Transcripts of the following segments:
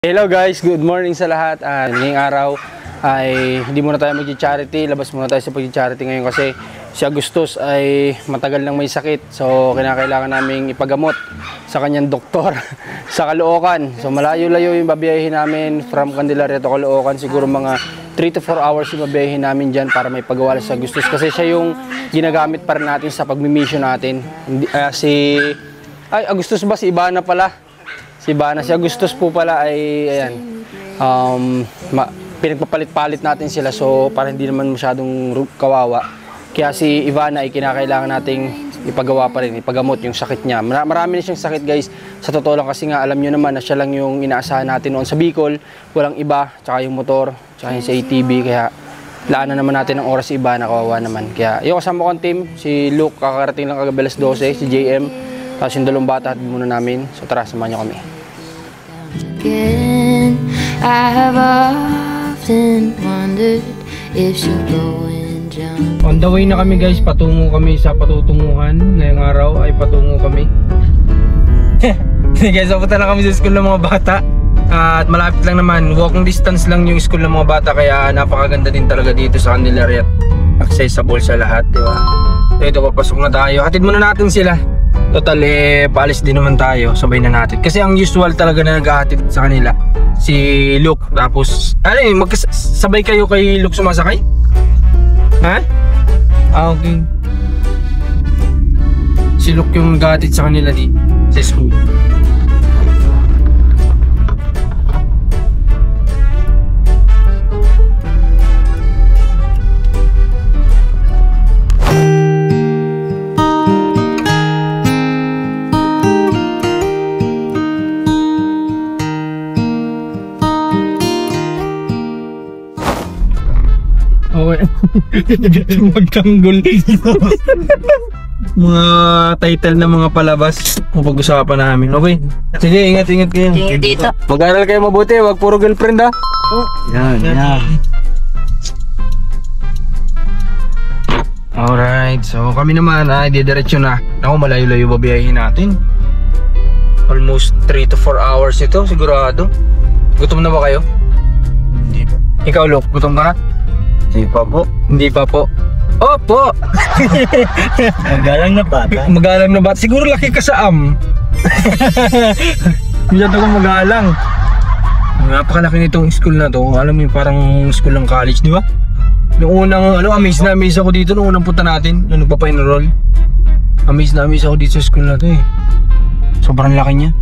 Hello guys, good morning sa lahat. Ngayong araw ay hindi muna tayo mag-charity. Labas muna tayo sa pag-charity ngayon kasi si Agustus ay matagal nang may sakit. So kinakailangan naming ipagamot sa kanyang doktor sa Caloocan. So malayo-layo yung babiyahin namin from Candelaria to Caloocan. Siguro mga 3 to 4 hours yung babiyahin namin dyan para may pagawa sa Agustus. Kasi siya yung ginagamit pa rin natin sa pagmimission natin. Agustus ba? Si Ivana pala. Si Agustus po pala ay ayan, pinagpapalit-palit natin sila so para hindi naman masyadong kawawa. Kaya si Ivana ay kinakailangan nating ipagawa pa rin, ipagamot yung sakit niya. Marami na siyang sakit guys, sa totoo lang kasi nga alam nyo naman na siya lang yung inaasahan natin noon sa Bicol. Walang iba, tsaka yung motor, tsaka yung sa ATV, kaya laanan naman natin ng oras si Ivana, kawawa naman. Kaya yung kasama kong team, si Luke, kakarating lang kagabi alas 12, si JM, tapos yung dalawang bata at muna namin. So tara, samahan nyo kami. I have often wondered if she'll go and jump. On the way na kami guys, patungo kami sa patutunguhan. Ngayong araw ay patungo kami. Guys, papunta na kami sa school ng mga bata. At malapit lang naman, walking distance lang yung school ng mga bata. Kaya napakaganda din talaga dito sa Candelaria. Accessible sa lahat, di ba? So ito, papasok na tayo. Hatid muna natin sila. Total paalis din naman tayo, sabay na natin. Kasi ang usual talaga na naghahatid sa kanila si Luke. Tapos sabay kayo kay Luke sumasakay? Ha? Okay. Si Luke yung naghahatid sa kanila sa school. Magtanggol mga title ng mga palabas mapag-usapan namin. Okay, sige, ingat kayo dito. Mag-aral kayo mabuti, wag puro girlfriend ha. Yan. Alright, so kami naman ay didiretso na. Ako, malayo-layo babiyahin natin. Almost 3 to 4 hours ito sigurado. Gutom na ba kayo? Hindi pa. Ikaw Luke, gutom ka na? Hindi pa po. Opo! Magalang na bata. Siguro laki ka sa Masyado akong magalang. Napakalaki nitong school na to. Alam mo yung parang school ng college, di ba? Noong unang, amaze ako dito noong unang punta natin. Nung nagpapa-enroll. Amaze ako dito sa school na to eh. Sobrang laki niya.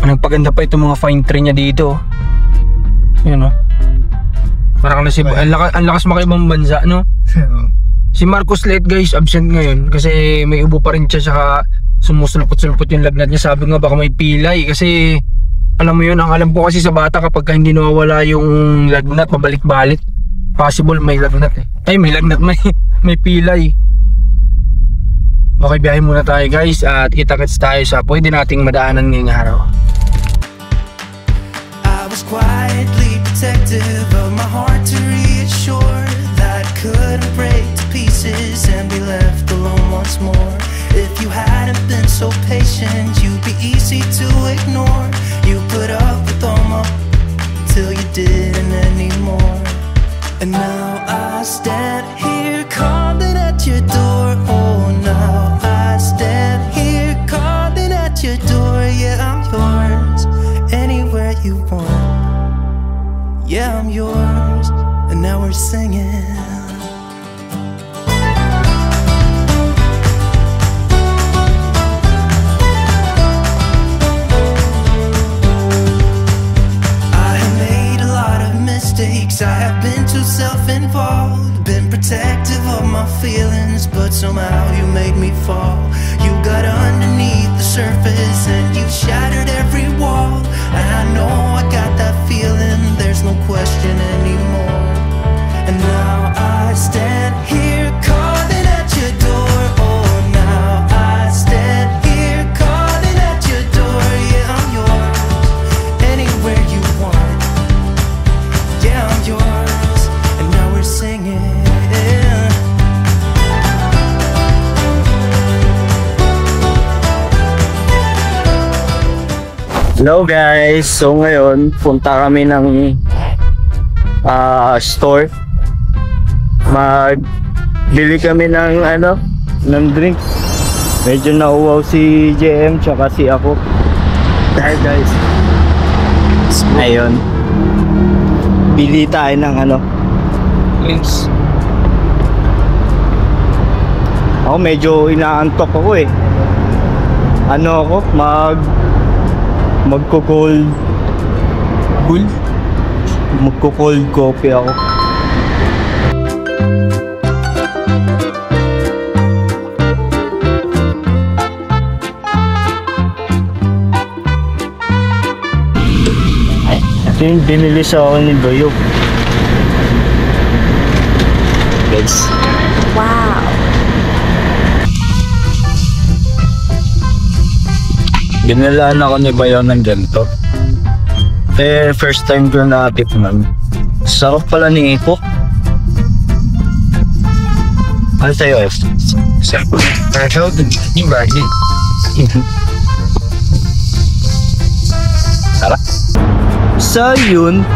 Nagpaganda pa itong mga fine tree niya dito. Yan o. Parang ang lakas makaibang bansa, no? Si Marcos Late guys, absent ngayon kasi may ubo pa rin siya, saka sumusulpot-sulpot yung lagnat niya. Sabi nga baka may pilay kasi alam mo yun, ang alam ko kasi sa bata kapag hindi nawawala yung lagnat, pabalik-balik, possible may lagnat eh. Ay, may lagnat, may pilay. Okay, biyahe muna tayo guys at kita-kits tayo sa pwede nating madaanan ngayong araw. I was quietly protective of my heart to reassure that I couldn't break to pieces and be left alone once more. If you hadn't been so patient, you'd be easy to ignore. You put up with all my till you didn't anymore. And now I stand here calling at your door. Oh, now I stand here calling at your door. Yeah, I'm yours anywhere you want. Yeah, I'm yours, and now we're singing. I have made a lot of mistakes, I have been too self-involved, been protective of my feelings, but somehow you made me fall. You got underneath the surface and you shattered every wall, and I know I got that feeling, there's no question anymore. And now I stand here calling at your door. Oh, now I stand here calling at your door. Yeah, I'm yours anywhere you want. Yeah, I'm yours, and now we're singing. Hello guys! So ngayon, punta kami ng store. Magbili kami ng ng drinks. Medyo nauwaw si JM tsaka si ako. Hi guys. Ngayon, bili tayo ng drinks. Ako medyo inaantok ako eh. Magko-cold coffee ako. Ito yung binili sa akin ni Bayo. Guys. Wow. Binilaan ako ni Bayo ng ganito. First time ko na-tikman. Sarap pala ni Ipok. Ano sa'yo, F? Sarap. Yung bagay. Sarap. So yun,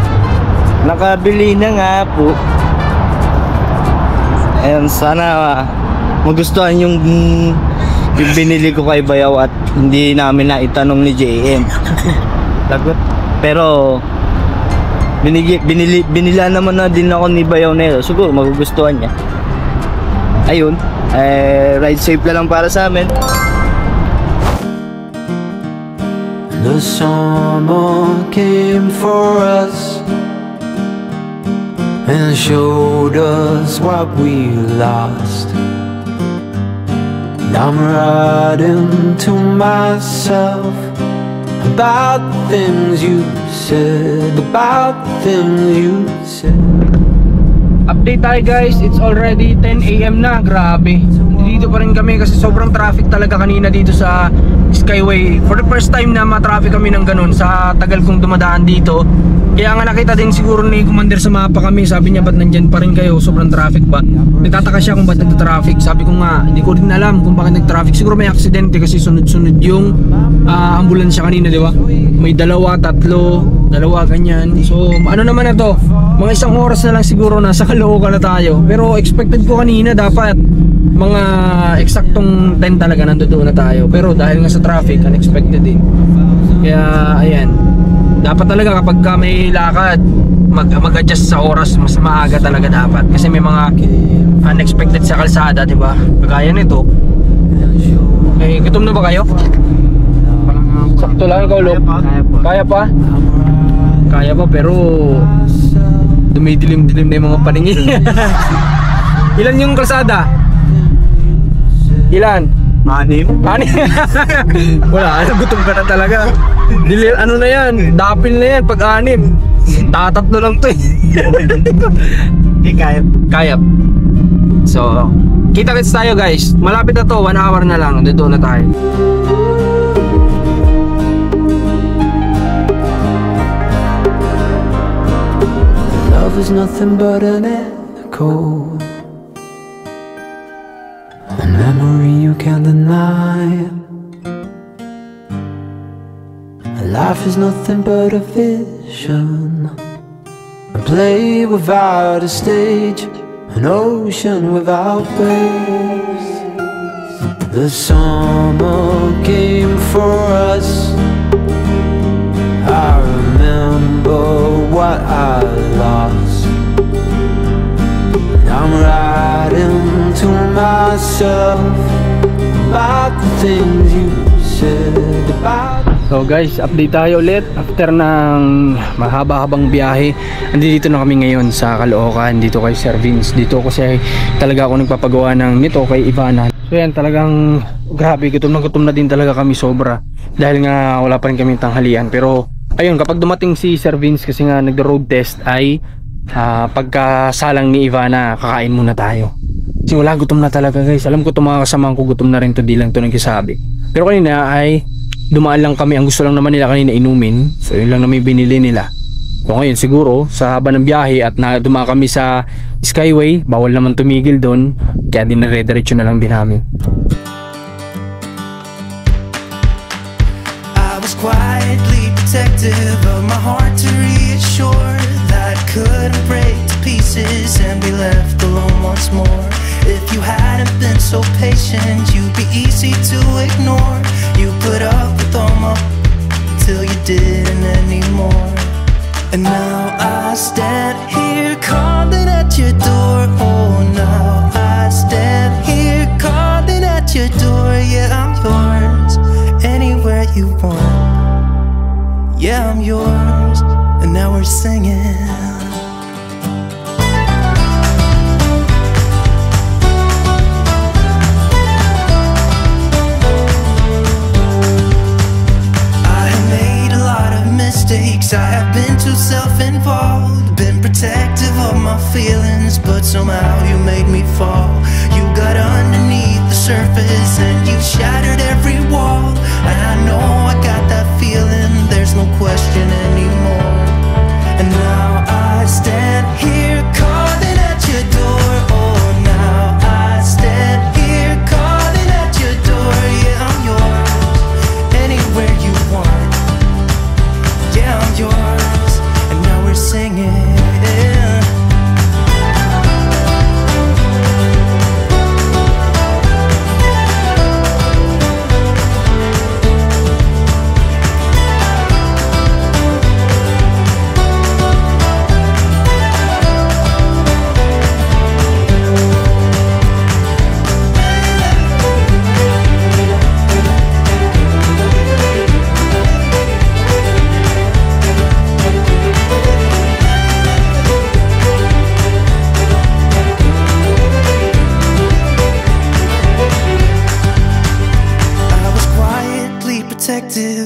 nakabili na nga po. Ayan, sana magustuhan yung binili ko kay Bayaw at hindi namin naitanong ni JM. Lagot. Pero binila naman na din ako ni Bayaw na yun. Siguro magugustuhan niya. Ayun, ride safe na lang para sa amin. The summer came for us and showed us what we lost. And I'm writing to myself about the things you said, about the things you said. Update tayo guys, it's already 10 AM na, grabe. Dito pa rin kami kasi sobrang traffic talaga kanina dito sa Skyway. For the first time na ma-traffic kami ng ganun sa tagal kong dumadaan dito. Kaya nga nakita din siguro ni Commander sa mapa kami, sabi niya ba't nandyan pa rin kayo, sobrang traffic ba? Nagtataka siya kung ba't nagta-traffic. Sabi ko nga, hindi ko rin alam kung bakit nag-traffic. Siguro may aksidente kasi sunod-sunod yung ambulansya kanina, di ba? May dalawa, tatlo, ganyan. So ano naman na to, mga isang oras na lang siguro nasa Caloocan na tayo. Pero expected ko kanina dapat mga eksaktong 10 talaga nandoon na tayo. Pero dahil nga sa traffic, unexpected din. Kaya ayan, dapat talaga kapag may lakad mag-adjust sa oras, mas maaga talaga dapat kasi may mga unexpected sa kalsada, di ba? Kagaya nito. Okay, gutom na ba kayo? Sakto lang ikaw, Lop. Kaya pa? Kaya pa, pero dumidilim-dilim na yung mga paningin. Ilan yung kalsada? Ilan? 6. Wala, gutom ka na talaga. Ano na yan, dapil na yan pag 6. Tatatlo lang to eh. Hindi kayap. So, kita-kits tayo guys. Malapit na to, 1 hour na lang. Dito na tayo. Love is nothing but an echo, a memory you can't deny. Life is nothing but a vision, a play without a stage, an ocean without waves. The summer came for us, I remember what I lost. And I'm writing to myself about the things you said about. So guys, update tayo ulit after ng mahaba-habang biyahe. Andito na kami ngayon sa Caloocan, dito kay Sir Vince. Dito kasi talaga ako nagpapagawa ng nito kay Ivana. So yan, talagang grabe, gutom na din talaga kami sobra. Dahil nga wala pa rin kami tanghalian. Pero ayun, kapag dumating si Sir Vince kasi nga nagda-road test ay pagkasalang ni Ivana, kakain muna tayo. Kasi wala, gutom na talaga guys. Alam ko itong mga kasamahan ko, gutom na rin to, di lang to nagsasabi. Pero kanina ay dumaan lang kami, ang gusto lang naman nila kanina inumin. So yun lang naman binili nila. So ngayon siguro sa haba ng biyahe at dumaan kami sa Skyway, bawal naman tumigil doon, kaya dinare-diretso na lang din namin. I was quietly protective of my heart to reassure that it couldn't break to pieces and be left alone once more. If you hadn't been so patient, you'd be easy to ignore. You put up with all my till you didn't anymore. And now I stand here calling at your door. Oh, now I stand here calling at your door. Yeah, I'm yours, anywhere you want. Yeah, I'm yours, and now we're singing. Mistakes. I have been too self-involved, been protective of my feelings, but somehow you made me fall. You got underneath the surface and you shattered every wall. And I know I got that feeling, there's no question anymore. And now I stand here calling at your door. Oh, now I stand here calling at your door. Yeah, I'm yours, anywhere you want. Yeah, I'm yours, and now we're singing.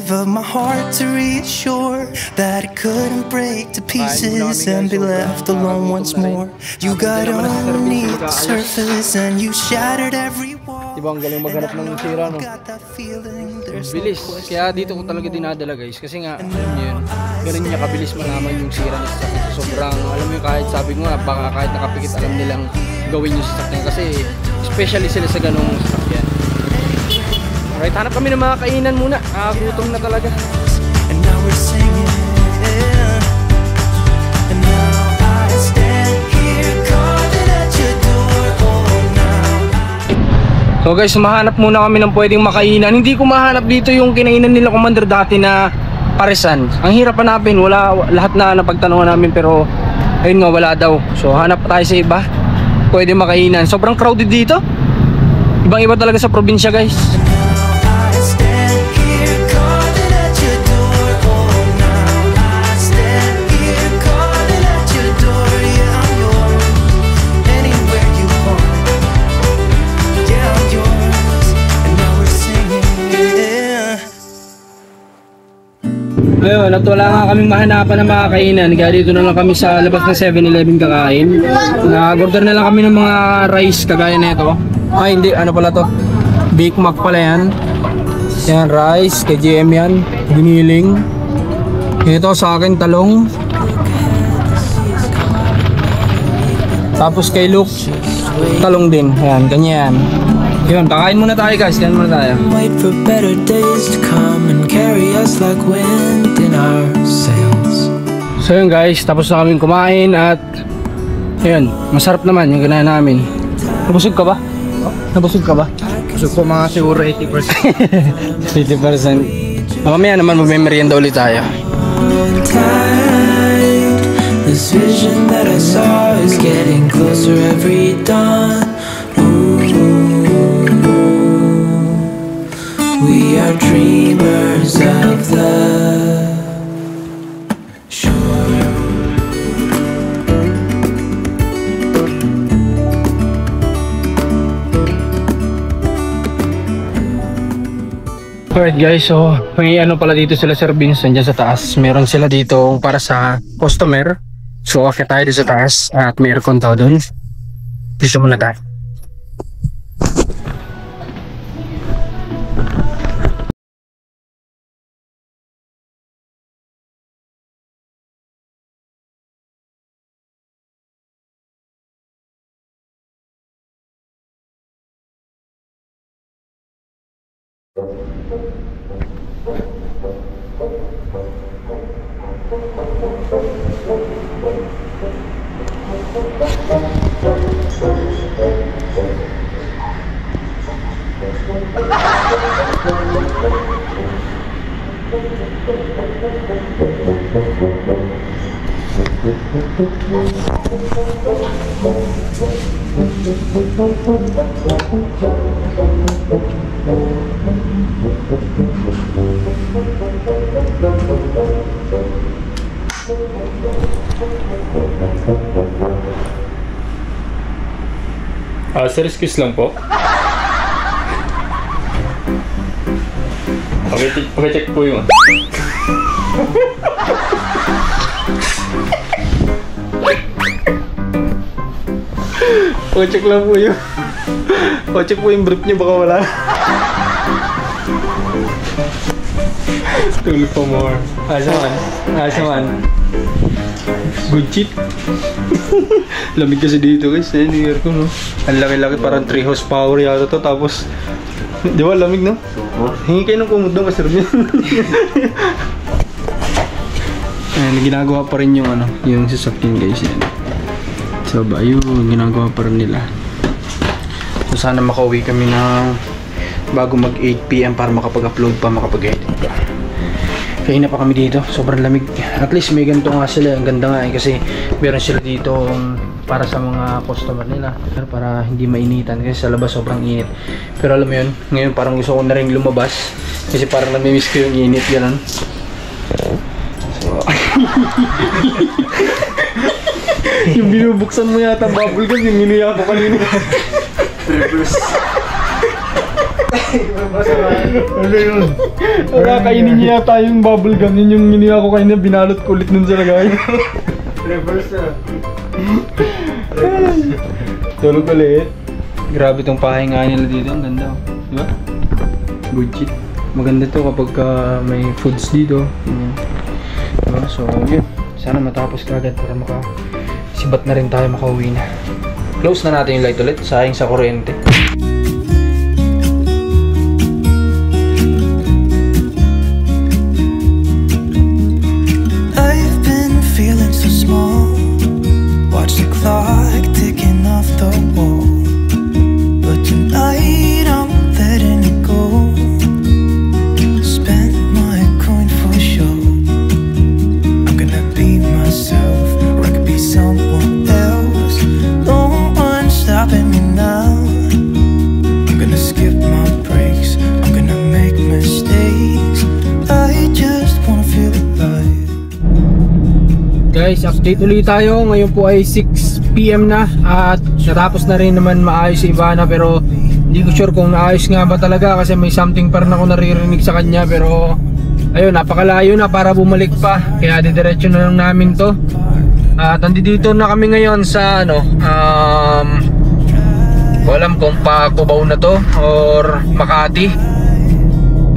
Of my heart to reassure that it couldn't break to pieces and be left alone once more. You got underneath the surface and you shattered every wall. Diba ang galing maghanap ng sira, no? Bilis. Kaya dito ko talaga dinadala, guys. Kasi nga, yun, ganun niya kabilis malaman yung sira ni sasakyan. Sobrang, alam mo yung kahit sabi ko nga, baka kahit nakapikit alam nilang gawin yung sasakyan. Kasi, especially sila sa ganung sasakyan. Alright, hanap kami ng mga kainan muna. Gutom na talaga. And now we're singing. And now I stand here calling at your door. Oh, now. So guys, mahanap muna kami ng pwedeng makainan. Hindi ko mahanap dito yung kinainan nila Commander dati na paresan. Ang hirap hanapin, wala lahat na napagtanungan namin pero ayun nga, wala daw. So hanap tayo sa iba. Pwede makainan. Sobrang crowded dito. Ibang-iba talaga sa probinsya, guys. Ayun, at wala nga kaming mahanapan ng mga kainan. Kaya dito na lang kami sa labas ng 7-Eleven kakain. Nag-order na lang kami ng mga rice kagaya na ito. Ay hindi, ano pala to? Big Mac pala yan. Yan, rice, kay GM yan. Giniling. Ito sa akin, talong. Tapos kay Luke, talong din. Ayan, ganyan. Yun, kakain muna tayo, guys. Kain muna tayo. Wait for better days to come and carry us like wind in our sails. So yun, guys, tapos na kaming kumain at ayun, masarap naman yung ganahan namin. Nabusog ka ba? Nabusog ka ba? Busog po mga siguro 80%. 80%. Mamaya naman magme-merienda ulit tayo. This vision that I saw is getting closer every dawn. We are dreamers of the shore. Alright guys, so may ano pala dito sila Sir Vince, nandiyan sa taas. Meron sila dito para sa customer. So okay tayo dito sa taas at may aircon daw doon. Dito muna tayo. Sir, excuse lang po. Check po yun. Check lang po yun. Check po yung brief niyo, baka wala. Tulog pa more. Asaman. Good cheat. Lamig kasi dito guys, yung aircon, no? Ang laki-laki, parang 3 horsepower yata to, tapos di ba lamig, no? Hingi kayo ng kumot doon kasi rin. Ayan, ginagawa pa rin yung yung sasakyan guys yan. So ba, yun, ginagawa pa rin nila. So sana makauwi kami ng bago mag 8 PM para makapag-upload pa, makapag-edit pa. Kaya na pa kami dito, sobrang lamig. At least may ganito nga sila, ang ganda nga kasi meron sila dito para sa mga customer nila, para hindi mainitan kasi sa labas sobrang init. Pero alam mo yun, ngayon parang gusto ko na rin lumabas kasi parang namimiss ko yung init, gano'n. So, yung binubuksan mo yata bubble gum, yung inuya ko kanina. Reverse. Ano yun? Kainin niya yata yung bubble gum, yun yung inuya ko kanina, binalot ko ulit nun sa lagay. Reverse na. Tulog ulit. Grabe tong pahinga nila dito, ang ganda, diba? Good shit. Maganda to kapag may foods dito. Diba? So yun, sana matapos kagad para makasibat na rin tayo, makauwi na. Close na natin yung light ulit, sayang sa kuryente. I've been feeling so small. Watch the clock ticking off the wall. But tonight I'm letting it go. Spend my coin for sure. I'm gonna be myself, or I could be someone else. No one's stopping me now. I'm gonna skip my breaks, I'm gonna make mistakes. I just wanna feel alive. Guys, update ulit tayo. Ngayon po ay 6 PM na at natapos na rin naman maayos si Ivana, pero hindi ko sure kung naayos nga ba talaga kasi may something pa rin ako naririnig sa kanya. Pero ayun, napakalayo na para bumalik pa, kaya didiretso na lang namin to. At nandito na kami ngayon sa alam kung pa Cubao na to or Makati.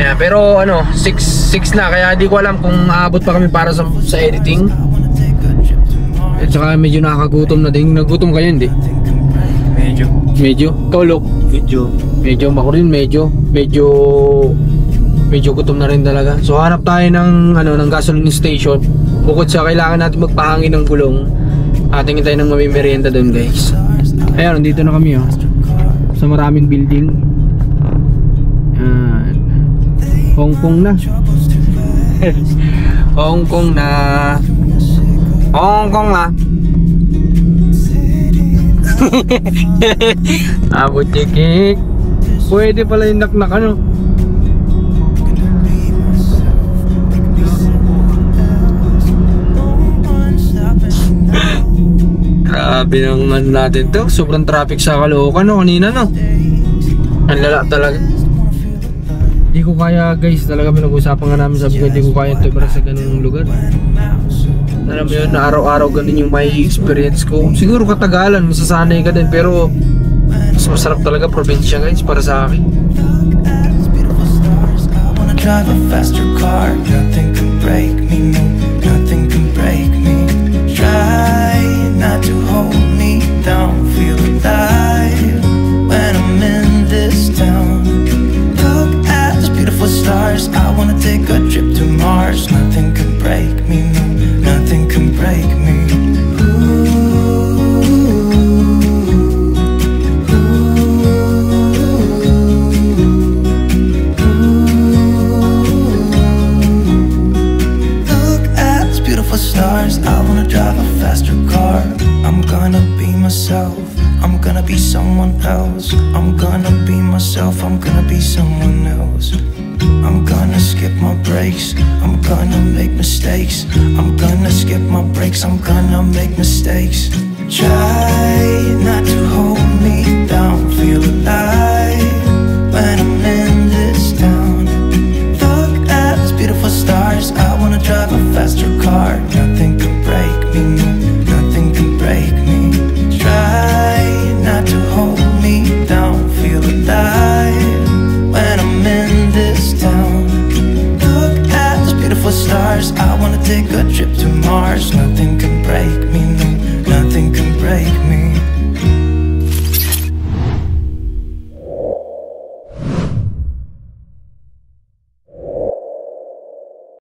Yeah, pero 6 na, kaya di ko alam kung aabot pa kami para sa editing. At saka medyo nakakagutom na din. Nagutom kayo, hindi? Medyo? Tulog? Medyo. Ako rin medyo gutom na rin talaga. So hanap tayo ng gasoline station. Bukod sa kailangan natin magpahangin ng gulong, tingin tayo ng mamimerienda doon guys. Ayan, nandito na kami sa maraming building. Ayan. Hong Kong na. Hong Kong na. Hong Kong na. Abot tikik. Pwede pala yung naknak Grabe ng natin to. Sobrang traffic sa Caloocan kanina Ang lala talaga. Hindi ko kaya guys, talaga pinag-usapan nga namin, sabi ko hindi ko kaya ito para sa ganung lugar. Alam mo yun, na araw-araw ganun yung may experience ko. Siguro katagalan, masasanay ka din, pero mas masarap talaga probinsya guys para sa akin. Drive a faster car, nothing can break me, no, nothing can break me. Try not to hold me down, feel alive when I'm in this town. Look at those beautiful stars, I wanna take a trip to Mars. beautiful stars. I wanna drive a faster car. I'm gonna be myself, I'm gonna be someone else. I'm gonna be myself, I'm gonna be someone else. I'm gonna skip my breaks, I'm gonna make mistakes. I'm gonna skip my breaks, I'm gonna make mistakes. Try not to hold me down, feel alive when I'm in this town. Look at those beautiful stars, I wanna drive a faster car. Nothing can break me, no, nothing can break me. Try not to hold me down, feel alive when I'm in this town. Look at those beautiful stars, I wanna take a trip to Mars. Nothing can break me, no,